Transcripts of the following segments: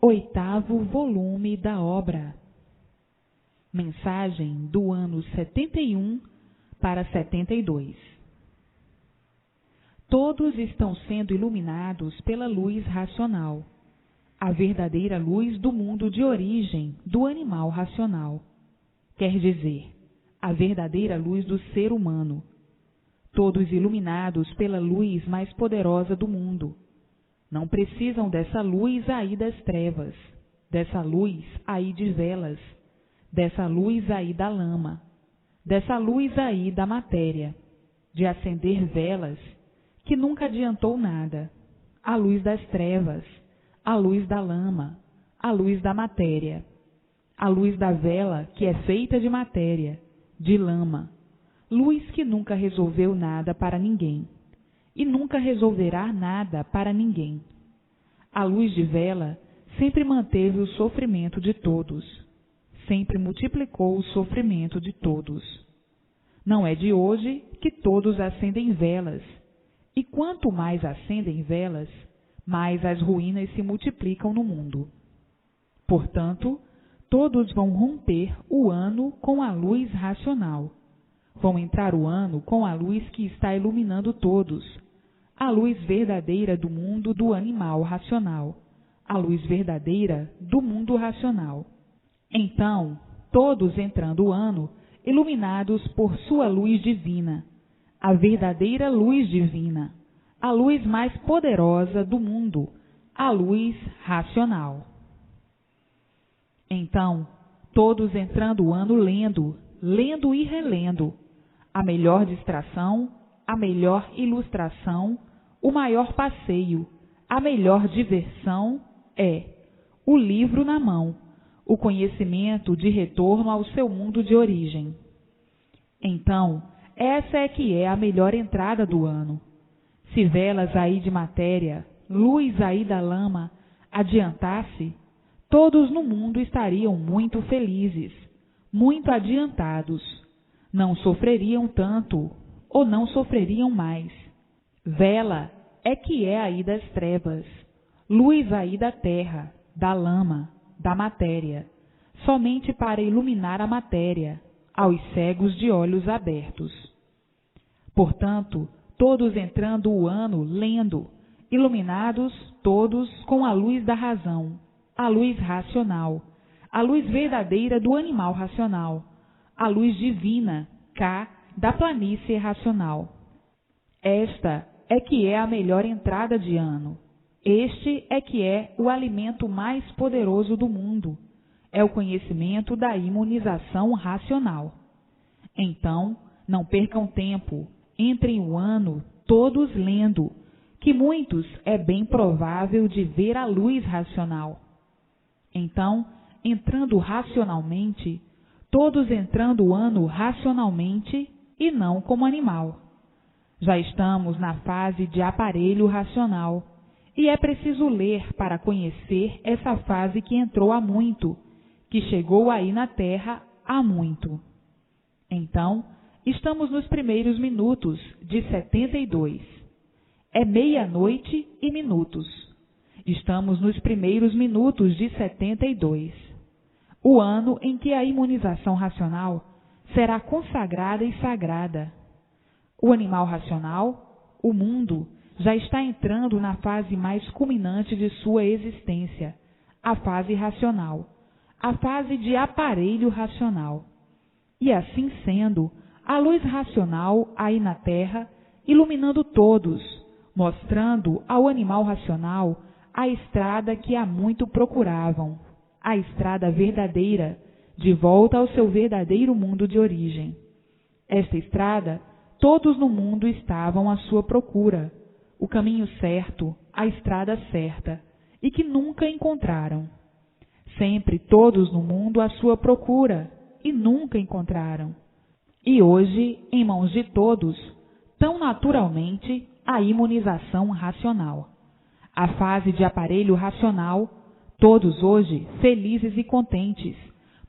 8º volume da obra. Mensagem do ano 71 para 72. Todos estão sendo iluminados pela luz racional, a verdadeira luz do mundo de origem do animal racional, quer dizer, a verdadeira luz do ser humano. Todos iluminados pela luz mais poderosa do mundo. Não precisam dessa luz aí das trevas, dessa luz aí de velas, dessa luz aí da lama, dessa luz aí da matéria, de acender velas, que nunca adiantou nada. A luz das trevas, a luz da lama, a luz da matéria, a luz da vela que é feita de matéria, de lama, luz que nunca resolveu nada para ninguém. E nunca resolverá nada para ninguém. A luz de vela sempre manteve o sofrimento de todos, sempre multiplicou o sofrimento de todos. Não é de hoje que todos acendem velas, e quanto mais acendem velas, mais as ruínas se multiplicam no mundo. Portanto, todos vão romper o ano com a luz racional. Vão entrar o ano com a luz que está iluminando todos, a luz verdadeira do mundo do animal racional, a luz verdadeira do mundo racional. Então, todos entrando o ano, iluminados por sua luz divina, a verdadeira luz divina, a luz mais poderosa do mundo, a luz racional. Então, todos entrando o ano lendo e relendo, a melhor distração, a melhor ilustração, o maior passeio, a melhor diversão é o livro na mão, o conhecimento de retorno ao seu mundo de origem. Então, essa é que é a melhor entrada do ano. Se velas aí de matéria, luz aí da lama, adiantasse, todos no mundo estariam muito felizes, muito adiantados. Não sofreriam tanto, ou não sofreriam mais. Vela é que é aí das trevas, luz aí da terra, da lama, da matéria, somente para iluminar a matéria, aos cegos de olhos abertos. Portanto, todos entrando o ano lendo, iluminados todos com a luz da razão, a luz racional, a luz verdadeira do animal racional, a luz divina, cá, da planície racional. Esta é que é a melhor entrada de ano. Este é que é o alimento mais poderoso do mundo. É o conhecimento da imunização racional. Então, não percam tempo, entrem o ano todos lendo, que muitos é bem provável de ver a luz racional. Então, entrando racionalmente, todos entrando o ano racionalmente e não como animal. Já estamos na fase de aparelho racional, e é preciso ler para conhecer essa fase que entrou há muito, que chegou aí na Terra há muito. Então, estamos nos primeiros minutos de 72. É 00:00 e minutos. Estamos nos primeiros minutos de 72. O ano em que a imunização racional será consagrada e sagrada. O animal racional, o mundo, já está entrando na fase mais culminante de sua existência, a fase racional, a fase de aparelho racional. E assim sendo, a luz racional aí na Terra, iluminando todos, mostrando ao animal racional a estrada que há muito procuravam, a estrada verdadeira, de volta ao seu verdadeiro mundo de origem. Esta estrada, todos no mundo estavam à sua procura, o caminho certo, a estrada certa, e que nunca encontraram. Sempre todos no mundo à sua procura, e nunca encontraram. E hoje, em mãos de todos, tão naturalmente, a imunização racional. A fase de aparelho racional, todos hoje felizes e contentes,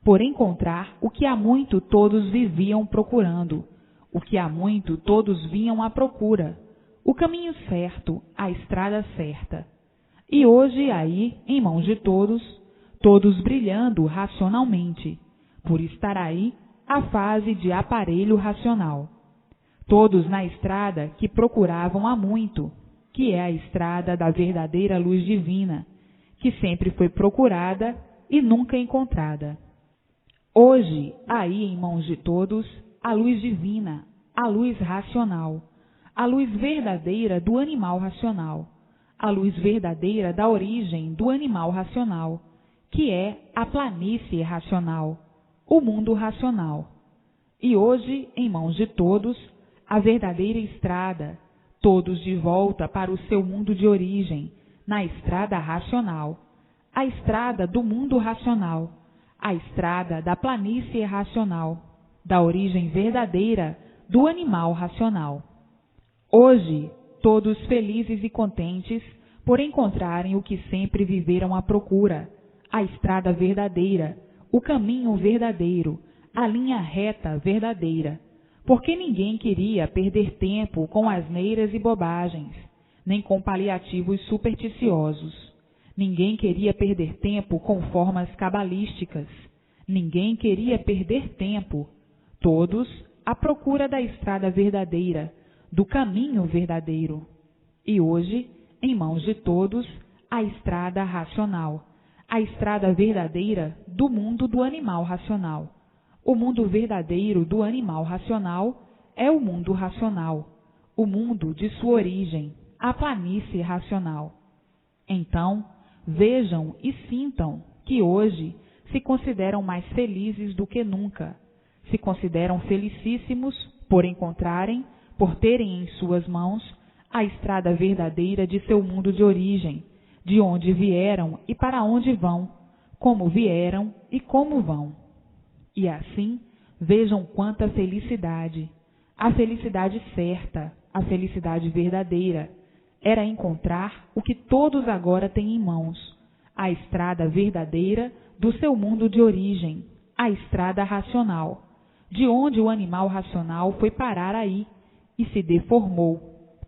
por encontrar o que há muito todos viviam procurando, o que há muito todos vinham à procura, o caminho certo, a estrada certa. E hoje aí, em mãos de todos, todos brilhando racionalmente, por estar aí a fase de aparelho racional. Todos na estrada que procuravam há muito, que é a estrada da verdadeira luz divina, que sempre foi procurada e nunca encontrada. Hoje, aí em mãos de todos, a luz divina, a luz racional, a luz verdadeira do animal racional, a luz verdadeira da origem do animal racional, que é a planície racional, o mundo racional. E hoje, em mãos de todos, a verdadeira estrada, todos de volta para o seu mundo de origem, na estrada racional, a estrada do mundo racional, a estrada da planície racional, da origem verdadeira do animal racional. Hoje, todos felizes e contentes por encontrarem o que sempre viveram à procura, a estrada verdadeira, o caminho verdadeiro, a linha reta verdadeira, porque ninguém queria perder tempo com asneiras e bobagens, nem com paliativos supersticiosos. Ninguém queria perder tempo com formas cabalísticas. Ninguém queria perder tempo. Todos à procura da estrada verdadeira, do caminho verdadeiro. E hoje, em mãos de todos, a estrada racional, a estrada verdadeira do mundo do animal racional. O mundo verdadeiro do animal racional é o mundo racional, o mundo de sua origem, a planície racional. Então, vejam e sintam que hoje se consideram mais felizes do que nunca, se consideram felicíssimos por encontrarem, por terem em suas mãos, a estrada verdadeira de seu mundo de origem, de onde vieram e para onde vão, como vieram e como vão. E assim, vejam quanta felicidade, a felicidade certa, a felicidade verdadeira, era encontrar o que todos agora têm em mãos, a estrada verdadeira do seu mundo de origem, a estrada racional, de onde o animal racional foi parar aí e se deformou.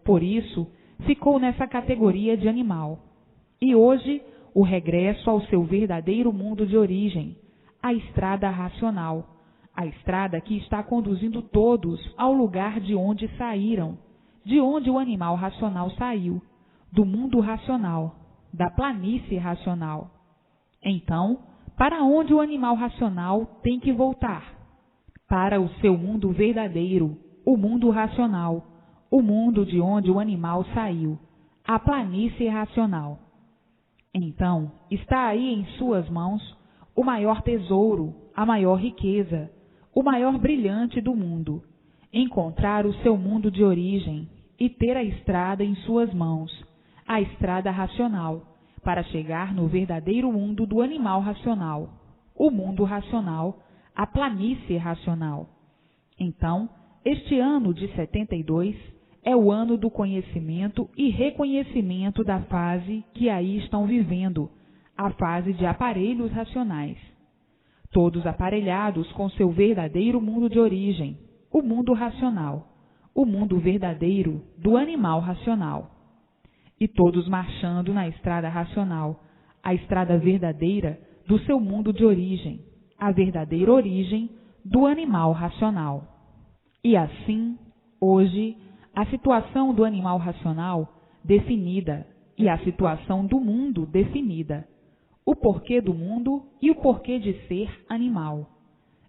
Por isso, ficou nessa categoria de animal. E hoje, o regresso ao seu verdadeiro mundo de origem, a estrada racional, a estrada que está conduzindo todos ao lugar de onde saíram, de onde o animal racional saiu, do mundo racional, da planície racional. Então, para onde o animal racional tem que voltar? Para o seu mundo verdadeiro, o mundo racional, o mundo de onde o animal saiu, a planície racional. Então, está aí em suas mãos o maior tesouro, a maior riqueza, o maior brilhante do mundo, encontrar o seu mundo de origem e ter a estrada em suas mãos, a estrada racional, para chegar no verdadeiro mundo do animal racional, o mundo racional, a planície racional. Então, este ano de 72 é o ano do conhecimento e reconhecimento da fase que aí estão vivendo, a fase de aparelhos racionais. Todos aparelhados com seu verdadeiro mundo de origem, o mundo racional, o mundo verdadeiro do animal racional. E todos marchando na estrada racional, a estrada verdadeira do seu mundo de origem, a verdadeira origem do animal racional. E assim, hoje, a situação do animal racional definida e a situação do mundo definida, o porquê do mundo e o porquê de ser animal.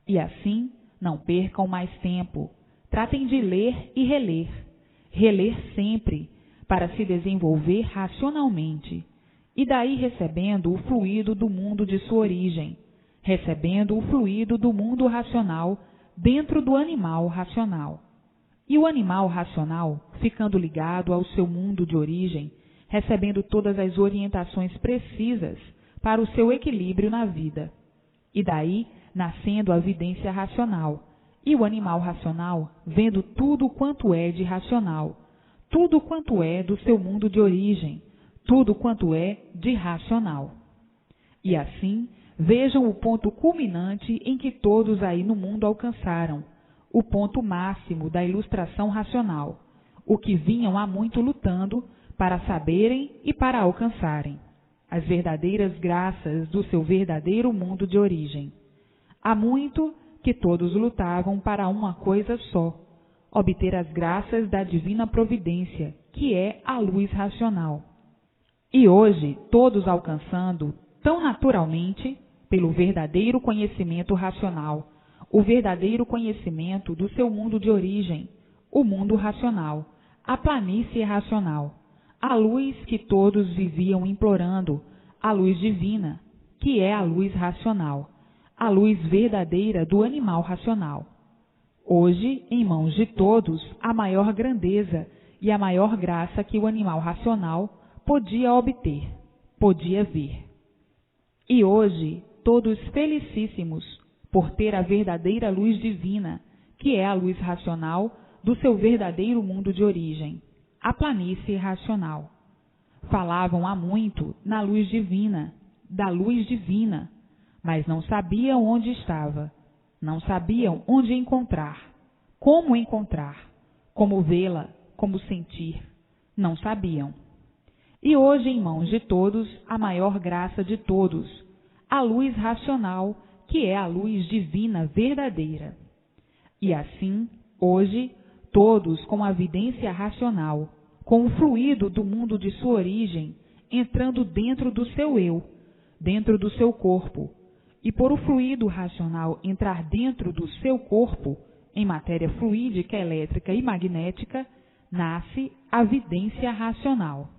E assim, não percam mais tempo, tratem de ler e reler, reler sempre, para se desenvolver racionalmente, e daí recebendo o fluido do mundo de sua origem, recebendo o fluido do mundo racional dentro do animal racional. E o animal racional, ficando ligado ao seu mundo de origem, recebendo todas as orientações precisas para o seu equilíbrio na vida. E daí, nascendo a vidência racional, e o animal racional vendo tudo quanto é de racional, tudo quanto é do seu mundo de origem, tudo quanto é de racional. E assim, vejam o ponto culminante em que todos aí no mundo alcançaram, o ponto máximo da ilustração racional, o que vinham há muito lutando para saberem e para alcançarem as verdadeiras graças do seu verdadeiro mundo de origem. Há muito que todos lutavam para uma coisa só: obter as graças da divina providência, que é a luz racional. E hoje, todos alcançando, tão naturalmente, pelo verdadeiro conhecimento racional, o verdadeiro conhecimento do seu mundo de origem, o mundo racional, a planície racional, a luz que todos viviam implorando, a luz divina, que é a luz racional, a luz verdadeira do animal racional. Hoje, em mãos de todos, a maior grandeza e a maior graça que o animal racional podia obter, podia ver. E hoje, todos felicíssimos por ter a verdadeira luz divina, que é a luz racional do seu verdadeiro mundo de origem, a planície racional. Falavam há muito na luz divina, da luz divina, mas não sabiam onde estava, não sabiam onde encontrar, como vê-la, como sentir, não sabiam. E hoje, em mãos de todos, a maior graça de todos, a luz racional, que é a luz divina verdadeira. E assim, hoje, todos com a vidência racional, com o fluido do mundo de sua origem, entrando dentro do seu eu, dentro do seu corpo, e por o fluido racional entrar dentro do seu corpo, em matéria fluídica, elétrica e magnética, nasce a vidência racional.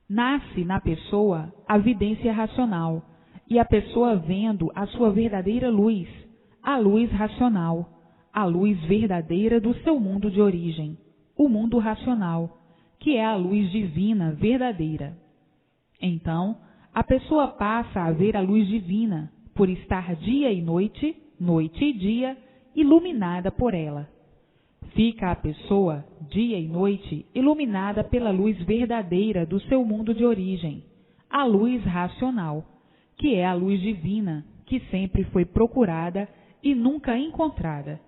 Nasce na pessoa a vidência racional, e a pessoa vendo a sua verdadeira luz, a luz racional, a luz verdadeira do seu mundo de origem, o mundo racional, que é a luz divina verdadeira. Então, a pessoa passa a ver a luz divina, por estar dia e noite, noite e dia, iluminada por ela. Fica a pessoa, dia e noite, iluminada pela luz verdadeira do seu mundo de origem, a luz racional, que é a luz divina, que sempre foi procurada e nunca encontrada.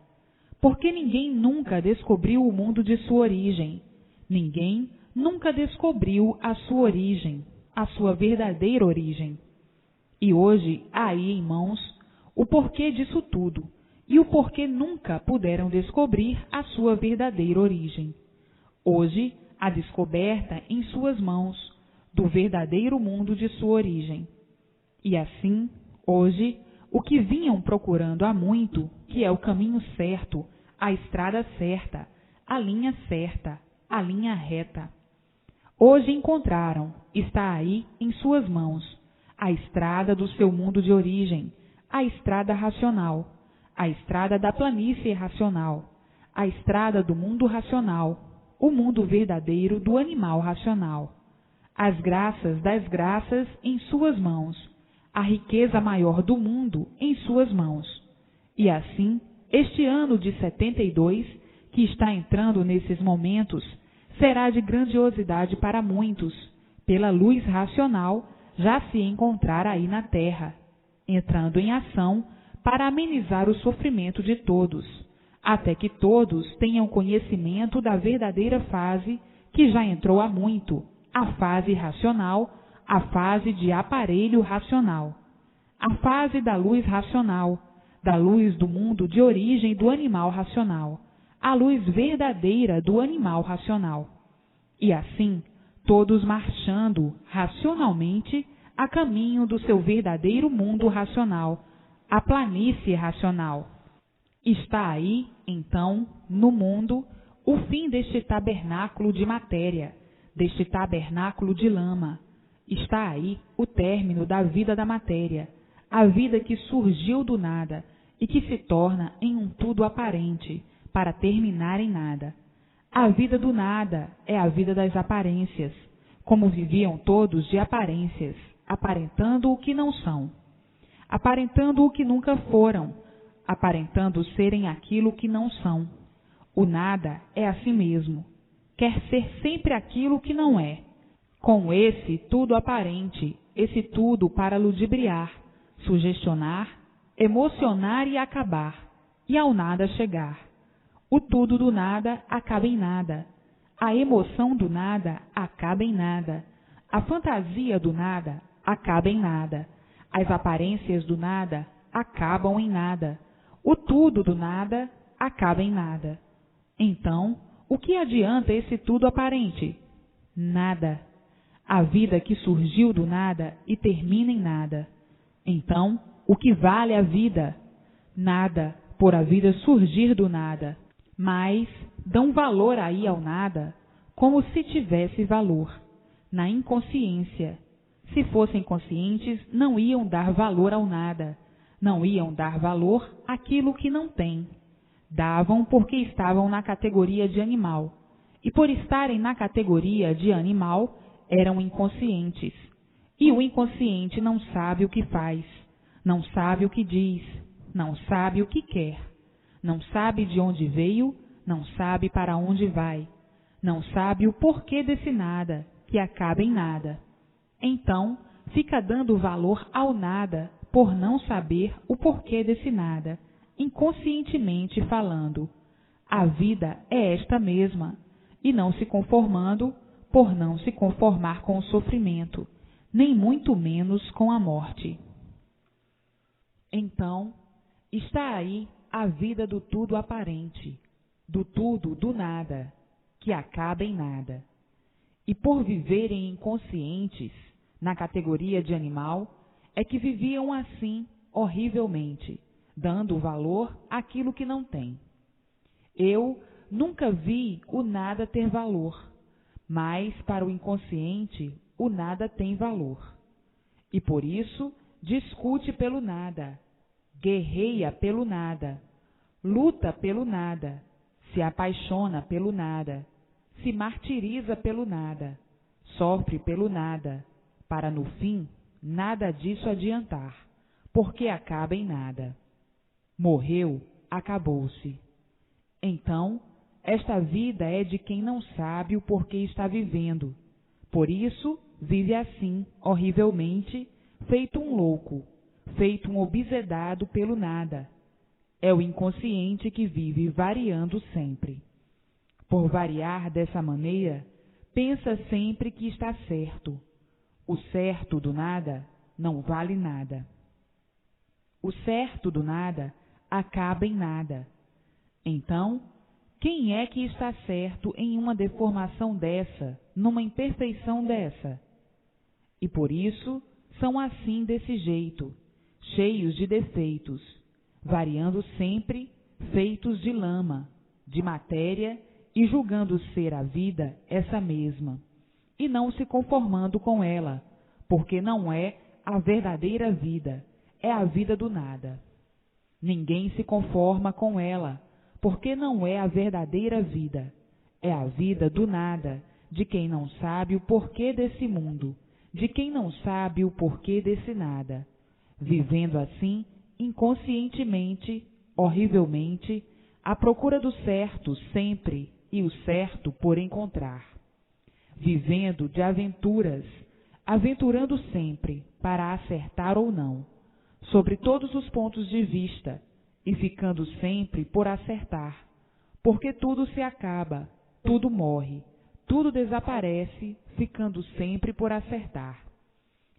Porque ninguém nunca descobriu o mundo de sua origem. Ninguém nunca descobriu a sua origem, a sua verdadeira origem. E hoje há aí em mãos o porquê disso tudo, e o porquê nunca puderam descobrir a sua verdadeira origem. Hoje, a descoberta em suas mãos do verdadeiro mundo de sua origem. E assim, hoje, o que vinham procurando há muito, que é o caminho certo, a estrada certa, a linha certa, a linha reta. Hoje encontraram, está aí em suas mãos, a estrada do seu mundo de origem, a estrada racional, a estrada da planície racional, a estrada do mundo racional, o mundo verdadeiro do animal racional. As graças das graças em suas mãos, a riqueza maior do mundo em suas mãos. E assim, este ano de 72, que está entrando nesses momentos, será de grandiosidade para muitos, pela luz racional já se encontrar aí na Terra, entrando em ação para amenizar o sofrimento de todos, até que todos tenham conhecimento da verdadeira fase que já entrou há muito, a fase racional, a fase de aparelho racional, a fase da luz racional, da luz do mundo de origem do animal racional, a luz verdadeira do animal racional. E assim, todos marchando racionalmente a caminho do seu verdadeiro mundo racional, a planície racional. Está aí, então, no mundo, o fim deste tabernáculo de matéria, deste tabernáculo de lama. Está aí o término da vida da matéria, a vida que surgiu do nada e que se torna em um tudo aparente, para terminar em nada. A vida do nada é a vida das aparências, como viviam todos de aparências, aparentando o que não são, aparentando o que nunca foram, aparentando serem aquilo que não são. O nada é assim mesmo, quer ser sempre aquilo que não é. Com esse tudo aparente, esse tudo para ludibriar, sugestionar, emocionar e acabar, e ao nada chegar. O tudo do nada acaba em nada. A emoção do nada acaba em nada. A fantasia do nada acaba em nada. As aparências do nada acabam em nada. O tudo do nada acaba em nada. Então, o que adianta esse tudo aparente? Nada. A vida que surgiu do nada e termina em nada. Então, o que vale a vida? Nada, por a vida surgir do nada. Mas dão valor aí ao nada como se tivesse valor, na inconsciência. Se fossem conscientes, não iam dar valor ao nada, não iam dar valor àquilo que não tem. Davam porque estavam na categoria de animal, e por estarem na categoria de animal, eram inconscientes. E o inconsciente não sabe o que faz, não sabe o que diz, não sabe o que quer, não sabe de onde veio, não sabe para onde vai, não sabe o porquê desse nada, que acaba em nada. Então, fica dando valor ao nada por não saber o porquê desse nada, inconscientemente falando. A vida é esta mesma, e não se conformando por não se conformar com o sofrimento, nem muito menos com a morte. Então, está aí a vida do tudo aparente, do tudo do nada, que acaba em nada. E por viverem inconscientes, na categoria de animal, é que viviam assim, horrivelmente, dando valor àquilo que não tem. Eu nunca vi o nada ter valor, mas para o inconsciente o nada tem valor. E por isso discute pelo nada, guerreia pelo nada, luta pelo nada, se apaixona pelo nada, se martiriza pelo nada, sofre pelo nada, para no fim nada disso adiantar, porque acaba em nada. Morreu, acabou-se. Então, esta vida é de quem não sabe o porquê está vivendo. Por isso, vive assim, horrivelmente, feito um louco, feito um obsedado pelo nada. É o inconsciente que vive variando sempre. Por variar dessa maneira, pensa sempre que está certo. O certo do nada não vale nada. O certo do nada acaba em nada. Então, quem é que está certo em uma deformação dessa, numa imperfeição dessa? E por isso são assim desse jeito, cheios de defeitos, variando sempre, feitos de lama, de matéria e julgando ser a vida essa mesma, e não se conformando com ela, porque não é a verdadeira vida, é a vida do nada. Ninguém se conforma com ela, porque não é a verdadeira vida, é a vida do nada, de quem não sabe o porquê desse mundo, de quem não sabe o porquê desse nada, vivendo assim, inconscientemente, horrivelmente, à procura do certo sempre e o certo por encontrar, vivendo de aventuras, aventurando sempre para acertar ou não, sobre todos os pontos de vista, e ficando sempre por acertar, porque tudo se acaba, tudo morre, tudo desaparece, ficando sempre por acertar.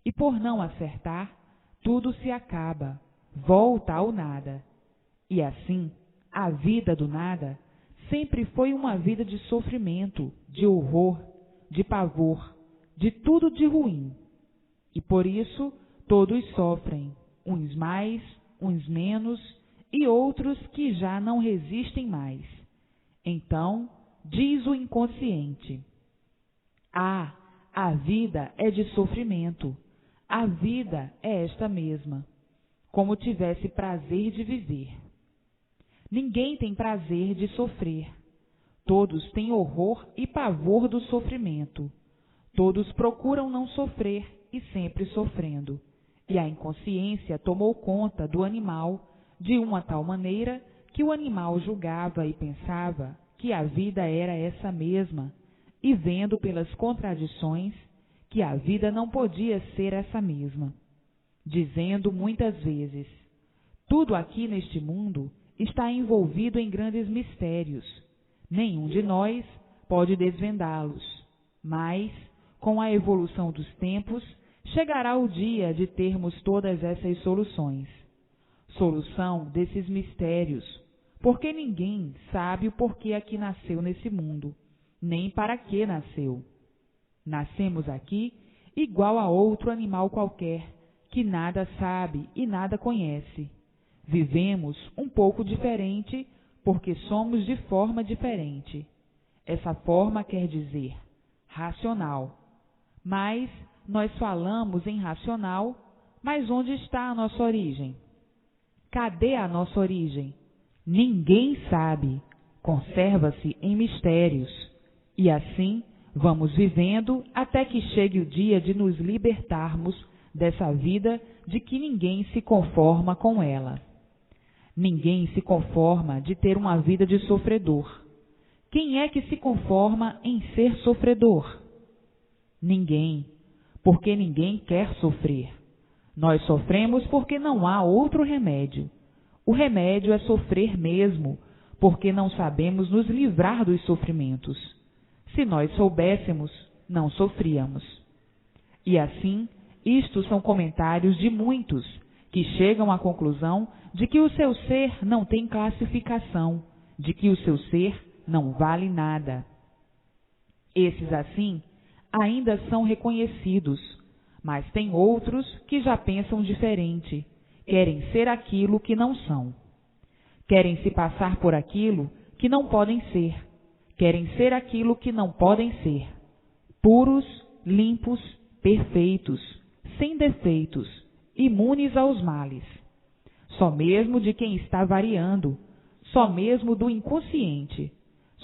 E por não acertar, tudo se acaba, volta ao nada. E assim, a vida do nada sempre foi uma vida de sofrimento, de horror, de pavor, de tudo de ruim. E por isso todos sofrem, uns mais, uns menos, e outros que já não resistem mais. Então, diz o inconsciente: ah, a vida é de sofrimento, a vida é esta mesma, como tivesse prazer de viver. Ninguém tem prazer de sofrer, todos têm horror e pavor do sofrimento, todos procuram não sofrer e sempre sofrendo, e a inconsciência tomou conta do animal de uma tal maneira que o animal julgava e pensava que a vida era essa mesma, e vendo pelas contradições que a vida não podia ser essa mesma, dizendo muitas vezes: tudo aqui neste mundo está envolvido em grandes mistérios, nenhum de nós pode desvendá-los, mas, com a evolução dos tempos, chegará o dia de termos todas essas soluções. Solução desses mistérios, porque ninguém sabe o porquê aqui nasceu nesse mundo, nem para que nasceu. Nascemos aqui igual a outro animal qualquer, que nada sabe e nada conhece. Vivemos um pouco diferente, porque somos de forma diferente. Essa forma quer dizer racional. Mas nós falamos em racional, mas onde está a nossa origem? Cadê a nossa origem? Ninguém sabe. Conserva-se em mistérios. E assim vamos vivendo até que chegue o dia de nos libertarmos dessa vida de que ninguém se conforma com ela. Ninguém se conforma de ter uma vida de sofredor. Quem é que se conforma em ser sofredor? Ninguém, porque ninguém quer sofrer. Nós sofremos porque não há outro remédio. O remédio é sofrer mesmo, porque não sabemos nos livrar dos sofrimentos. Se nós soubéssemos, não sofríamos. E assim, isto são comentários de muitos que chegam à conclusão de que o seu ser não tem classificação, de que o seu ser não vale nada. Esses, assim, ainda são reconhecidos, mas tem outros que já pensam diferente, querem ser aquilo que não são. Querem se passar por aquilo que não podem ser, querem ser aquilo que não podem ser, puros, limpos, perfeitos, sem defeitos, imunes aos males. Só mesmo de quem está variando, só mesmo do inconsciente,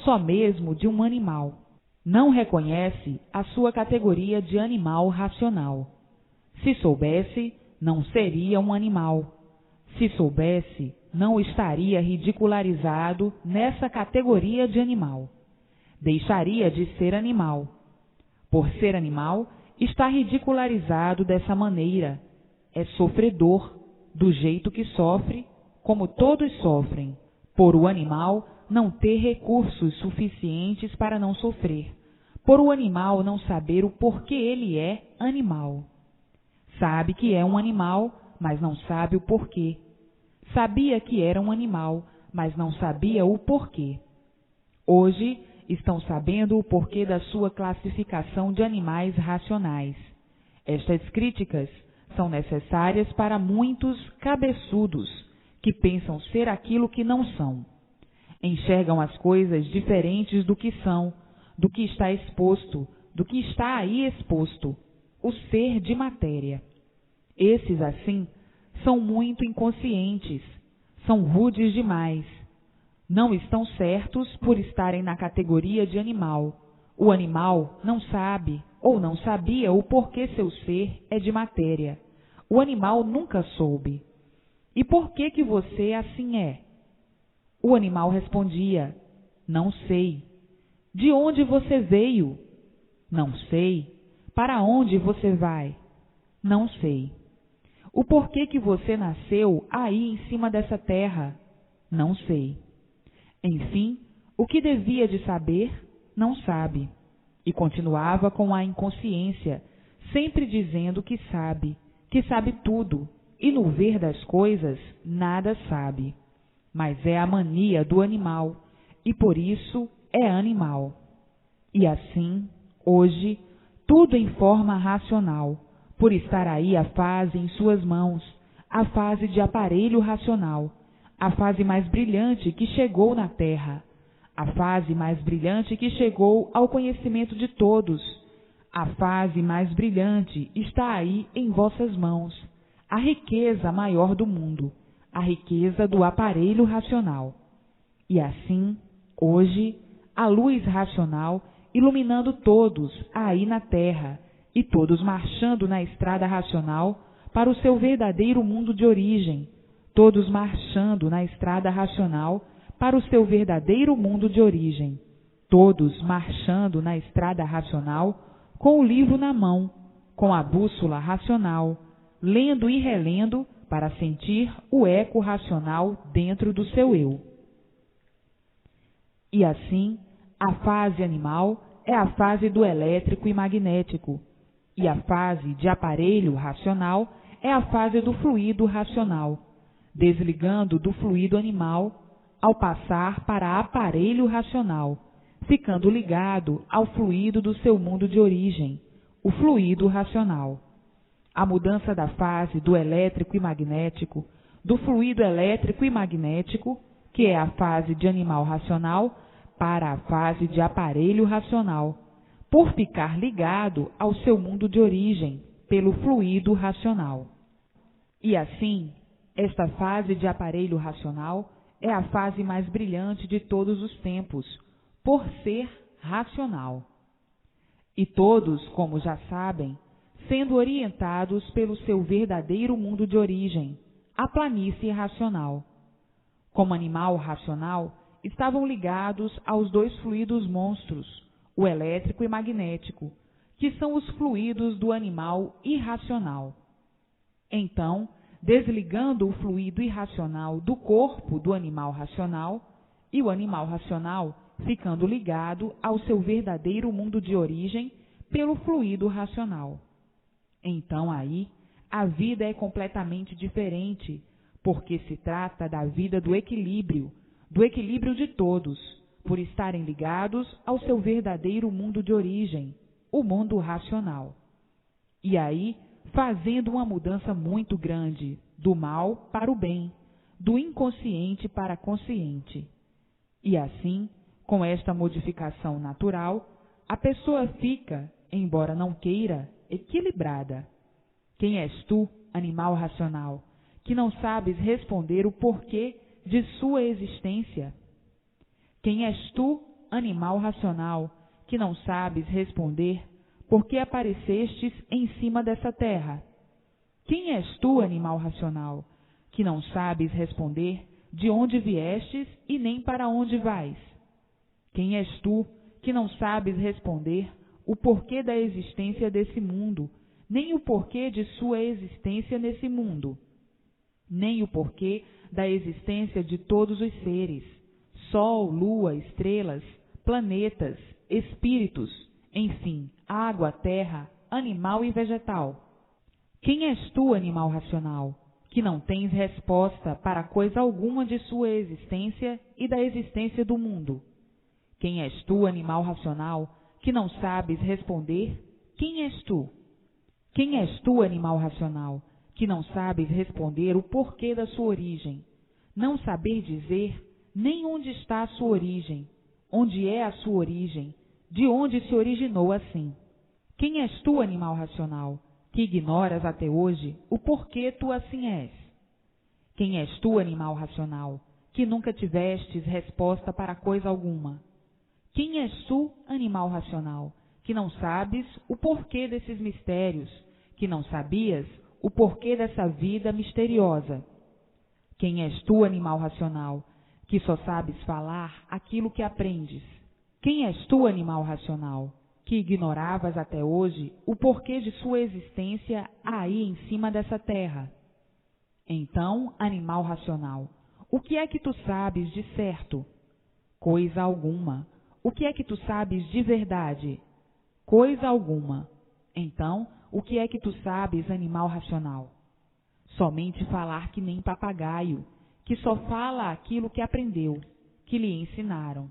só mesmo de um animal. Não reconhece a sua categoria de animal racional. Se soubesse, não seria um animal. Se soubesse, não estaria ridicularizado nessa categoria de animal. Deixaria de ser animal. Por ser animal, está ridicularizado dessa maneira. É sofredor, do jeito que sofre, como todos sofrem, por o animal não ter recursos suficientes para não sofrer, por o animal não saber o porquê ele é animal. Sabe que é um animal, mas não sabe o porquê. Sabia que era um animal, mas não sabia o porquê. Hoje estão sabendo o porquê da sua classificação de animais racionais. Estas críticas são necessárias para muitos cabeçudos que pensam ser aquilo que não são. Enxergam as coisas diferentes do que são, do que está exposto, do que está aí exposto, o ser de matéria. Esses, assim, são muito inconscientes, são rudes demais. Não estão certos por estarem na categoria de animal. O animal não sabe ou não sabia o porquê seu ser é de matéria. O animal nunca soube. E por que você assim é? O animal respondia: não sei. De onde você veio? Não sei. Para onde você vai? Não sei. O porquê que você nasceu aí em cima dessa terra? Não sei. Enfim, o que devia de saber, não sabe. E continuava com a inconsciência, sempre dizendo que sabe tudo, e no ver das coisas nada sabe. Mas é a mania do animal, e por isso é animal. E assim, hoje, tudo em forma racional, por estar aí a fase em suas mãos, a fase de aparelho racional, a fase mais brilhante que chegou na Terra, a fase mais brilhante que chegou ao conhecimento de todos. A fase mais brilhante está aí em vossas mãos, a riqueza maior do mundo, a riqueza do aparelho racional. E assim, hoje, a luz racional iluminando todos aí na Terra, e todos marchando na estrada racional para o seu verdadeiro mundo de origem, todos marchando na estrada racional para o seu verdadeiro mundo de origem, todos marchando na estrada racional com o livro na mão, com a bússola racional, lendo e relendo para sentir o eco racional dentro do seu eu. E assim, A fase animal é a fase do elétrico e magnético, e a fase de aparelho racional é a fase do fluido racional, desligando do fluido animal ao passar para aparelho racional, ficando ligado ao fluido do seu mundo de origem, o fluido racional. A mudança da fase do elétrico e magnético, do fluido elétrico e magnético, que é a fase de animal racional, para a fase de aparelho racional, por ficar ligado ao seu mundo de origem, pelo fluido racional. E assim, esta fase de aparelho racional é a fase mais brilhante de todos os tempos, por ser racional. E todos, como já sabem, sendo orientados pelo seu verdadeiro mundo de origem, a planície racional. Como animal racional, estavam ligados aos dois fluidos monstros, o elétrico e magnético, que são os fluidos do animal irracional. Então, desligando o fluido irracional do corpo do animal racional, e o animal racional ficando ligado ao seu verdadeiro mundo de origem pelo fluido racional. Então aí, a vida é completamente diferente, porque se trata da vida do equilíbrio de todos, por estarem ligados ao seu verdadeiro mundo de origem, o mundo racional. E aí, fazendo uma mudança muito grande, do mal para o bem, do inconsciente para consciente. E assim, com esta modificação natural, a pessoa fica, embora não queira, equilibrada. Quem és tu, animal racional, que não sabes responder o porquê de sua existência? Quem és tu, animal racional, que não sabes responder por que aparecestes em cima dessa terra? Quem és tu, animal racional, que não sabes responder de onde viestes e nem para onde vais? Quem és tu, que não sabes responder o porquê da existência desse mundo, nem o porquê de sua existência nesse mundo, nem o porquê da existência de todos os seres, sol, lua, estrelas, planetas, espíritos, enfim, água, terra, animal e vegetal? Quem és tu, animal racional, que não tens resposta para coisa alguma de sua existência e da existência do mundo? Quem és tu, animal racional, que não sabes responder? Quem és tu? Quem és tu, animal racional, que não sabes responder o porquê da sua origem? Não saber dizer nem onde está a sua origem, onde é a sua origem, de onde se originou assim. Quem és tu, animal racional, que ignoras até hoje o porquê tu assim és? Quem és tu, animal racional, que nunca tivestes resposta para coisa alguma? Quem és tu, animal racional, que não sabes o porquê desses mistérios, que não sabias o porquê dessa vida misteriosa? Quem és tu, animal racional, que só sabes falar aquilo que aprendes? Quem és tu, animal racional, que ignoravas até hoje o porquê de sua existência aí em cima dessa terra? Então, animal racional, o que é que tu sabes de certo? Coisa alguma. O que é que tu sabes de verdade? Coisa alguma. Então, o que é que tu sabes, animal racional? Somente falar que nem papagaio, que só fala aquilo que aprendeu, que lhe ensinaram.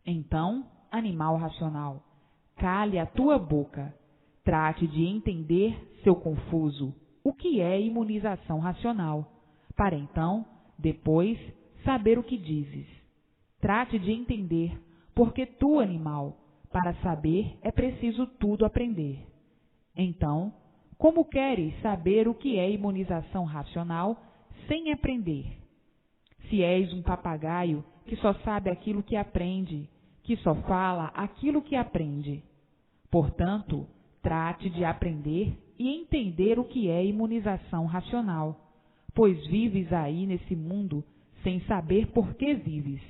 Então, animal racional, cale a tua boca, trate de entender, seu confuso, o que é imunização racional, para então, depois, saber o que dizes. Trate de entender, porque tu, animal, para saber é preciso tudo aprender. Então, como queres saber o que é imunização racional sem aprender? Se és um papagaio que só sabe aquilo que aprende, que só fala aquilo que aprende. Portanto, trate de aprender e entender o que é imunização racional, pois vives aí nesse mundo sem saber por que vives.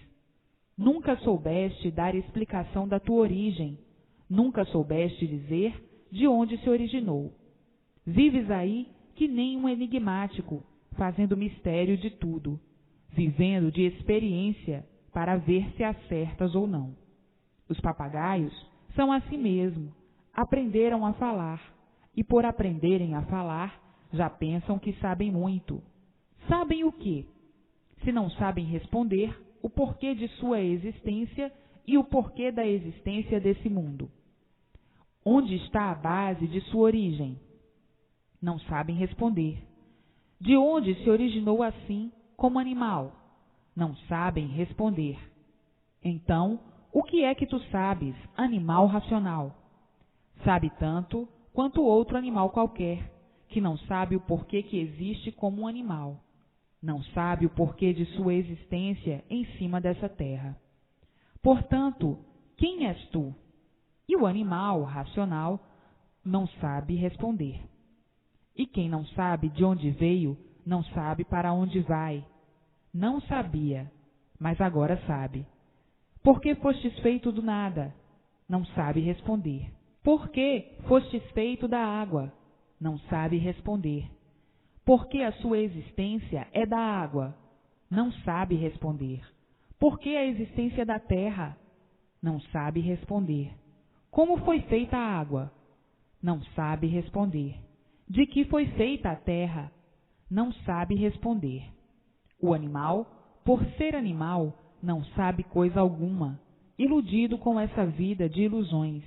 Nunca soubeste dar explicação da tua origem, nunca soubeste dizer de onde se originou. Vives aí que nem um enigmático, fazendo mistério de tudo, vivendo de experiência para ver se acertas ou não. Os papagaios são assim mesmo, aprenderam a falar, e por aprenderem a falar, já pensam que sabem muito. Sabem o quê? Se não sabem responder o porquê de sua existência e o porquê da existência desse mundo. Onde está a base de sua origem? Não sabem responder. De onde se originou assim, como animal? Não sabem responder. Então, o que é que tu sabes, animal racional? Sabe tanto quanto outro animal qualquer, que não sabe o porquê que existe como um animal. Não sabe o porquê de sua existência em cima dessa terra. Portanto, quem és tu? E o animal racional não sabe responder. E quem não sabe de onde veio, não sabe para onde vai. Não sabia, mas agora sabe. Por que fostes feito do nada? Não sabe responder. Por que fostes feito da água? Não sabe responder. Por que a sua existência é da água? Não sabe responder. Por que a existência da terra? Não sabe responder. Como foi feita a água? Não sabe responder. De que foi feita a terra? Não sabe responder. O animal, por ser animal, não sabe coisa alguma, iludido com essa vida de ilusões.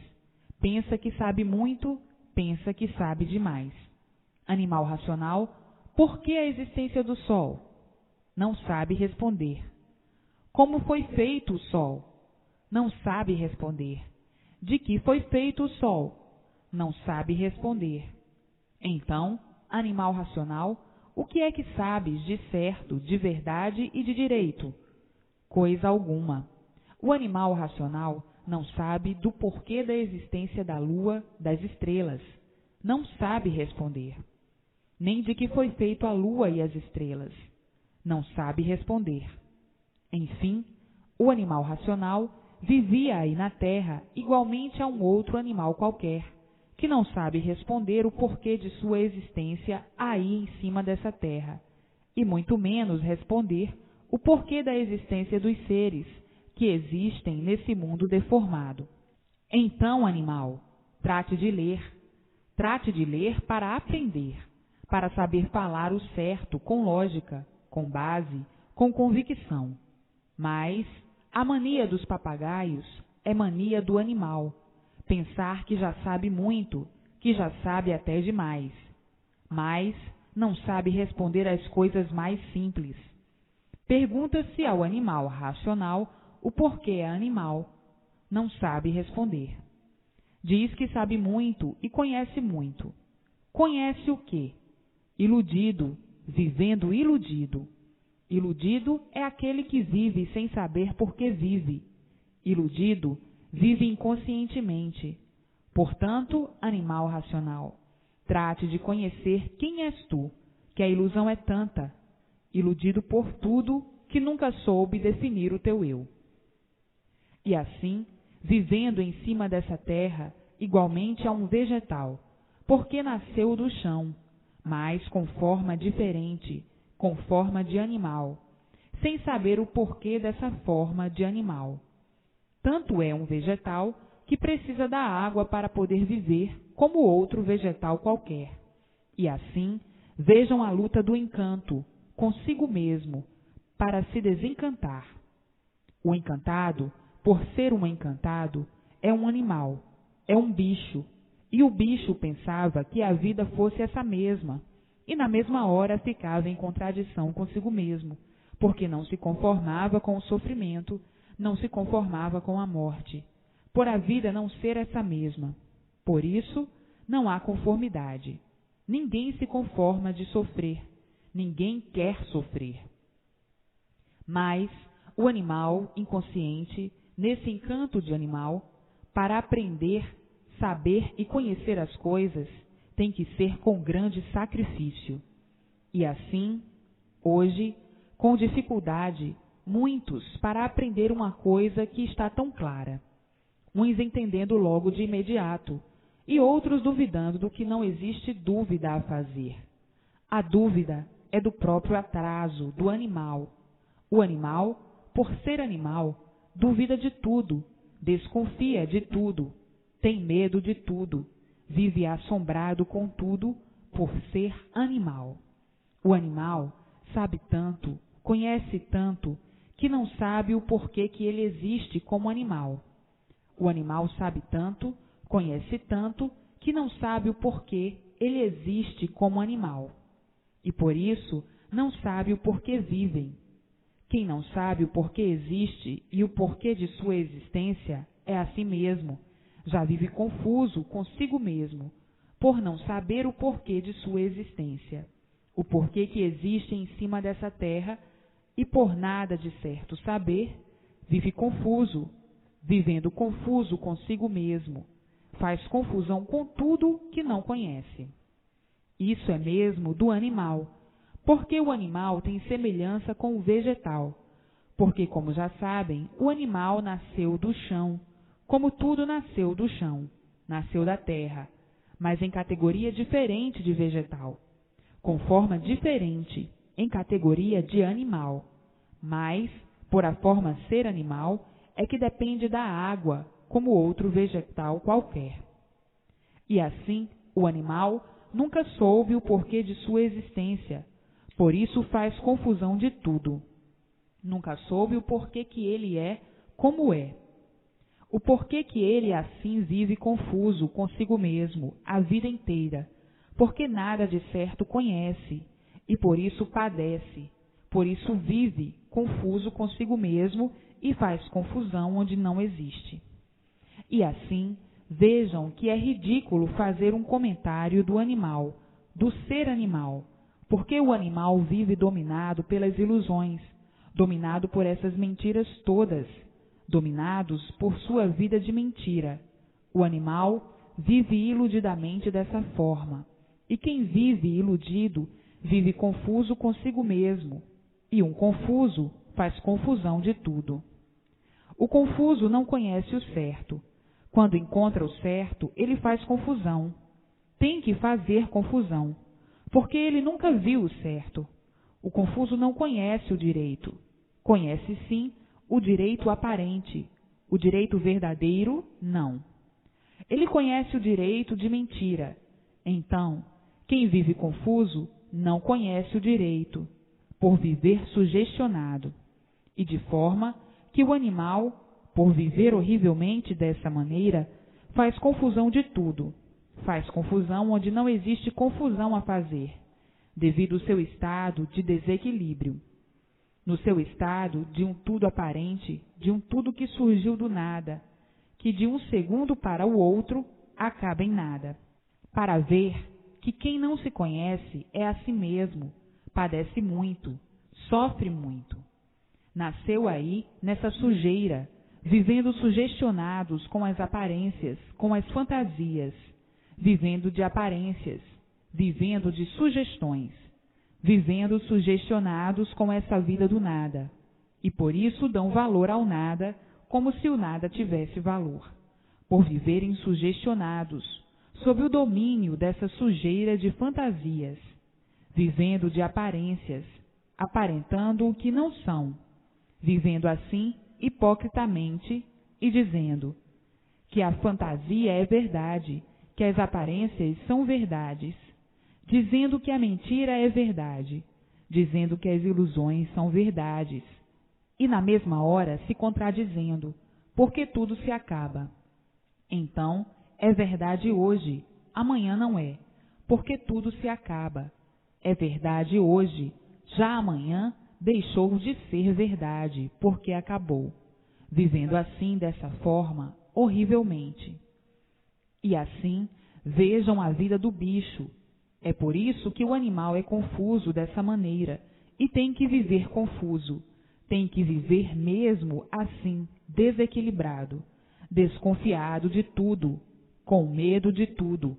Pensa que sabe muito, pensa que sabe demais. Animal racional, por que a existência do sol? Não sabe responder. Como foi feito o sol? Não sabe responder. De que foi feito o sol? Não sabe responder. Então, animal racional, o que é que sabes de certo, de verdade e de direito? Coisa alguma. O animal racional não sabe do porquê da existência da lua, das estrelas. Não sabe responder. Nem de que foi feito a lua e as estrelas. Não sabe responder. Enfim, o animal racional vivia aí na terra igualmente a um outro animal qualquer, que não sabe responder o porquê de sua existência aí em cima dessa terra, e muito menos responder o porquê da existência dos seres que existem nesse mundo deformado. Então, animal, trate de ler para aprender, para saber falar o certo com lógica, com base, com convicção. Mas a mania dos papagaios é mania do animal, pensar que já sabe muito, que já sabe até demais, mas não sabe responder às coisas mais simples. Pergunta-se ao animal racional o porquê é animal. Não sabe responder. Diz que sabe muito e conhece muito. Conhece o quê? Iludido, vivendo iludido. Iludido é aquele que vive sem saber por que vive. Iludido vive inconscientemente. Portanto, animal racional, trate de conhecer quem és tu, que a ilusão é tanta, iludido por tudo que nunca soube definir o teu eu. E assim, vivendo em cima dessa terra, igualmente a um vegetal, porque nasceu do chão, mas com forma diferente, com forma de animal, sem saber o porquê dessa forma de animal. Tanto é um vegetal que precisa da água para poder viver como outro vegetal qualquer. E assim, vejam a luta do encanto consigo mesmo para se desencantar. O encantado, por ser um encantado, é um animal, é um bicho, e o bicho pensava que a vida fosse essa mesma, e na mesma hora ficava em contradição consigo mesmo, porque não se conformava com o sofrimento, não se conformava com a morte, por a vida não ser essa mesma. Por isso, não há conformidade. Ninguém se conforma de sofrer, ninguém quer sofrer. Mas o animal inconsciente, nesse encanto de animal, para aprender, saber e conhecer as coisas, tem que ser com grande sacrifício. E assim, hoje, com dificuldade, muitos para aprender uma coisa que está tão clara, uns entendendo logo de imediato, e outros duvidando do que não existe dúvida a fazer. A dúvida é do próprio atraso, do animal. O animal, por ser animal, duvida de tudo, desconfia de tudo, tem medo de tudo, vive assombrado com tudo por ser animal. O animal sabe tanto, conhece tanto, que não sabe o porquê que ele existe como animal. O animal sabe tanto, conhece tanto, que não sabe o porquê ele existe como animal. E por isso não sabe o porquê vivem. Quem não sabe o porquê existe e o porquê de sua existência é a si mesmo, já vive confuso consigo mesmo, por não saber o porquê de sua existência, o porquê que existe em cima dessa terra, e por nada de certo saber, vive confuso, vivendo confuso consigo mesmo, faz confusão com tudo que não conhece. Isso é mesmo do animal, porque o animal tem semelhança com o vegetal, porque, como já sabem, o animal nasceu do chão, como tudo nasceu do chão, nasceu da terra, mas em categoria diferente de vegetal, com forma diferente, em categoria de animal, mas, por a forma ser animal, é que depende da água, como outro vegetal qualquer. E assim, o animal nunca soube o porquê de sua existência, por isso faz confusão de tudo. Nunca soube o porquê que ele é como é. O porquê que ele assim vive confuso consigo mesmo a vida inteira, porque nada de certo conhece, e por isso padece, por isso vive confuso consigo mesmo e faz confusão onde não existe. E assim, vejam que é ridículo fazer um comentário do animal, do ser animal, porque o animal vive dominado pelas ilusões, dominado por essas mentiras todas, dominados por sua vida de mentira. O animal vive iludidamente dessa forma, e quem vive iludido vive confuso consigo mesmo, e um confuso faz confusão de tudo. O confuso não conhece o certo. Quando encontra o certo, ele faz confusão. Tem que fazer confusão, porque ele nunca viu o certo. O confuso não conhece o direito. Conhece sim o direito aparente. O direito verdadeiro, não. Ele conhece o direito de mentira. Então, quem vive confuso não conhece o direito, por viver sugestionado. E de forma que o animal, por viver horrivelmente dessa maneira, faz confusão de tudo. Faz confusão onde não existe confusão a fazer, devido ao seu estado de desequilíbrio. No seu estado de um tudo aparente, de um tudo que surgiu do nada, que de um segundo para o outro acaba em nada. Para ver que quem não se conhece é a si mesmo, padece muito, sofre muito. Nasceu aí nessa sujeira, vivendo sugestionados com as aparências, com as fantasias, vivendo de aparências, vivendo de sugestões, vivendo sugestionados com essa vida do nada, e por isso dão valor ao nada como se o nada tivesse valor, por viverem sugestionados, sob o domínio dessa sujeira de fantasias, vivendo de aparências, aparentando o que não são, vivendo assim hipocritamente e dizendo que a fantasia é verdade, que as aparências são verdades, dizendo que a mentira é verdade, dizendo que as ilusões são verdades, e na mesma hora se contradizendo, porque tudo se acaba. Então, é verdade hoje, amanhã não é, porque tudo se acaba. É verdade hoje, já amanhã deixou de ser verdade, porque acabou, vivendo assim dessa forma, horrivelmente. E assim, vejam a vida do bicho. É por isso que o animal é confuso dessa maneira, e tem que viver confuso, tem que viver mesmo assim, desequilibrado, desconfiado de tudo, com medo de tudo,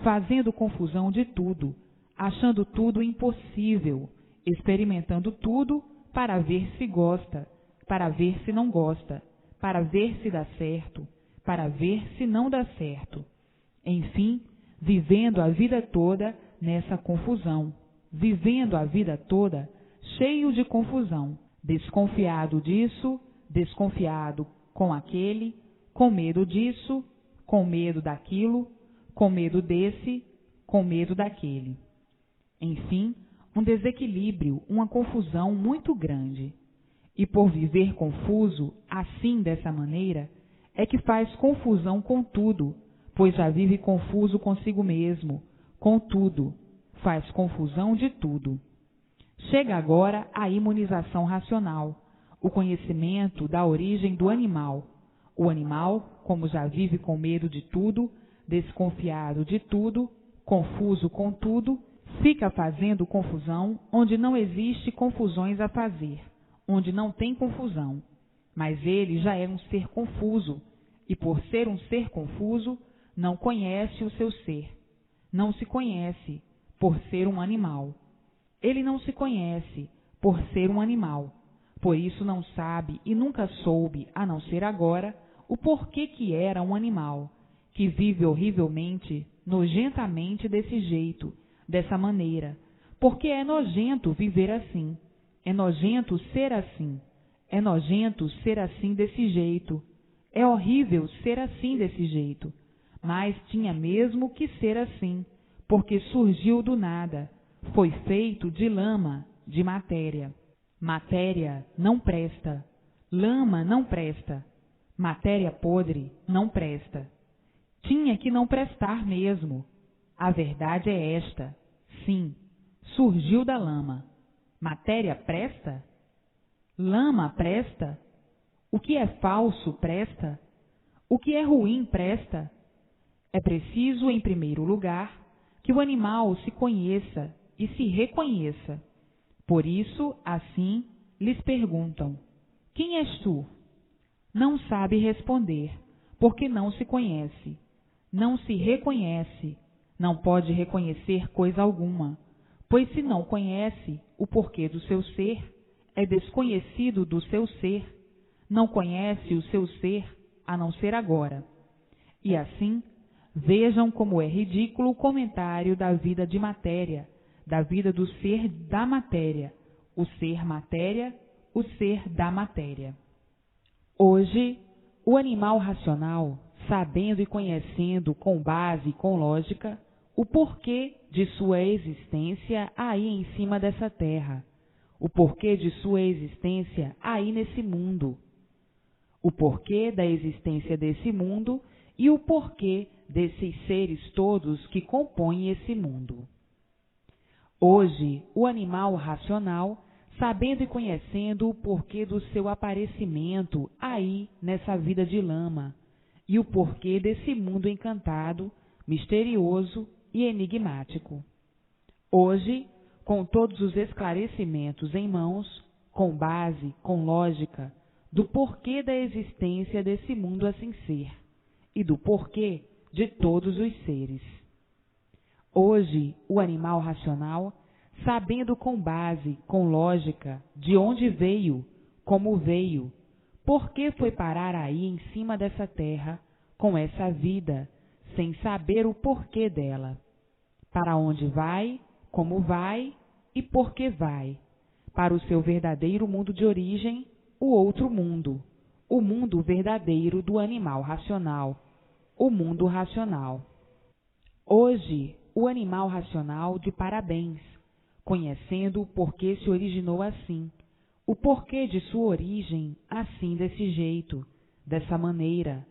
fazendo confusão de tudo, achando tudo impossível, experimentando tudo para ver se gosta, para ver se não gosta, para ver se dá certo, para ver se não dá certo. Enfim, vivendo a vida toda nessa confusão, vivendo a vida toda cheio de confusão, desconfiado disso, desconfiado com aquele, com medo disso, com medo daquilo, com medo desse, com medo daquele. Enfim, um desequilíbrio, uma confusão muito grande. E por viver confuso, assim dessa maneira, é que faz confusão com tudo, pois já vive confuso consigo mesmo, com tudo, faz confusão de tudo. Chega agora a imunização racional, o conhecimento da origem do animal. O animal, como já vive com medo de tudo, desconfiado de tudo, confuso com tudo, fica fazendo confusão onde não existe confusões a fazer, onde não tem confusão. Mas ele já é um ser confuso, e por ser um ser confuso, não conhece o seu ser. Não se conhece, por ser um animal. Ele não se conhece, por ser um animal. Por isso não sabe e nunca soube, a não ser agora, o porquê que era um animal, que vive horrivelmente, nojentamente desse jeito, dessa maneira, porque é nojento viver assim, é nojento ser assim, é nojento ser assim desse jeito, é horrível ser assim desse jeito, mas tinha mesmo que ser assim, porque surgiu do nada, foi feito de lama, de matéria. Matéria não presta, lama não presta, matéria podre não presta. Tinha que não prestar mesmo. A verdade é esta, sim, surgiu da lama. Matéria presta? Lama presta? O que é falso presta? O que é ruim presta? É preciso, em primeiro lugar, que o animal se conheça e se reconheça. Por isso, assim, lhes perguntam: quem és tu? Não sabe responder, porque não se conhece. Não se reconhece, não pode reconhecer coisa alguma, pois se não conhece o porquê do seu ser, é desconhecido do seu ser, não conhece o seu ser, a não ser agora. E assim, vejam como é ridículo o comentário da vida de matéria, da vida do ser da matéria, o ser da matéria. Hoje, o animal racional, sabendo e conhecendo com base e com lógica o porquê de sua existência aí em cima dessa terra, o porquê de sua existência aí nesse mundo, o porquê da existência desse mundo e o porquê desses seres todos que compõem esse mundo. Hoje, o animal racional, sabendo e conhecendo o porquê do seu aparecimento aí nessa vida de lama e o porquê desse mundo encantado, misterioso e enigmático. Hoje, com todos os esclarecimentos em mãos, com base, com lógica, do porquê da existência desse mundo assim ser e do porquê de todos os seres. Hoje, o animal racional, sabendo com base, com lógica, de onde veio, como veio, por que foi parar aí em cima dessa terra, com essa vida, sem saber o porquê dela, para onde vai, como vai e por que vai, para o seu verdadeiro mundo de origem, o outro mundo, o mundo verdadeiro do animal racional, o mundo racional. Hoje, o animal racional de parabéns, conhecendo o porquê se originou assim, o porquê de sua origem assim desse jeito, dessa maneira,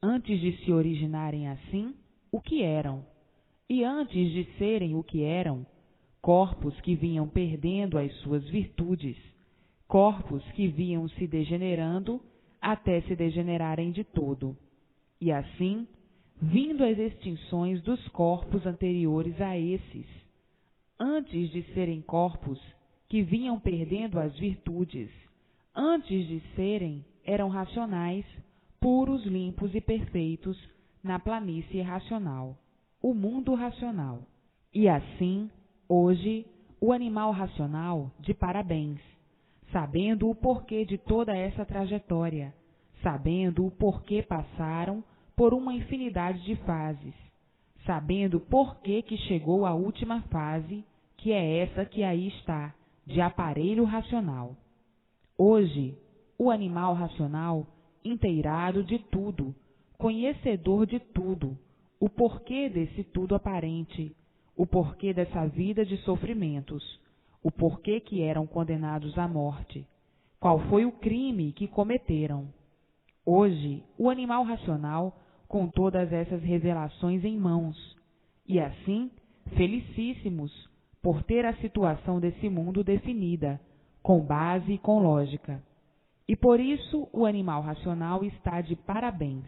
antes de se originarem assim, o que eram, e antes de serem o que eram, corpos que vinham perdendo as suas virtudes, corpos que vinham se degenerando até se degenerarem de todo, e assim, vindo as extinções dos corpos anteriores a esses, antes de serem corpos que vinham perdendo as virtudes, antes de serem, eram racionais, puros, limpos e perfeitos na planície racional, o mundo racional. E assim, hoje, o animal racional, de parabéns, sabendo o porquê de toda essa trajetória, sabendo o porquê passaram por uma infinidade de fases, sabendo por que chegou à última fase, que é essa que aí está, de aparelho racional. Hoje, o animal racional inteirado de tudo, conhecedor de tudo, o porquê desse tudo aparente, o porquê dessa vida de sofrimentos, o porquê que eram condenados à morte, qual foi o crime que cometeram. Hoje, o animal racional, com todas essas revelações em mãos, e assim, felicíssimos por ter a situação desse mundo definida, com base e com lógica. E por isso o animal racional está de parabéns,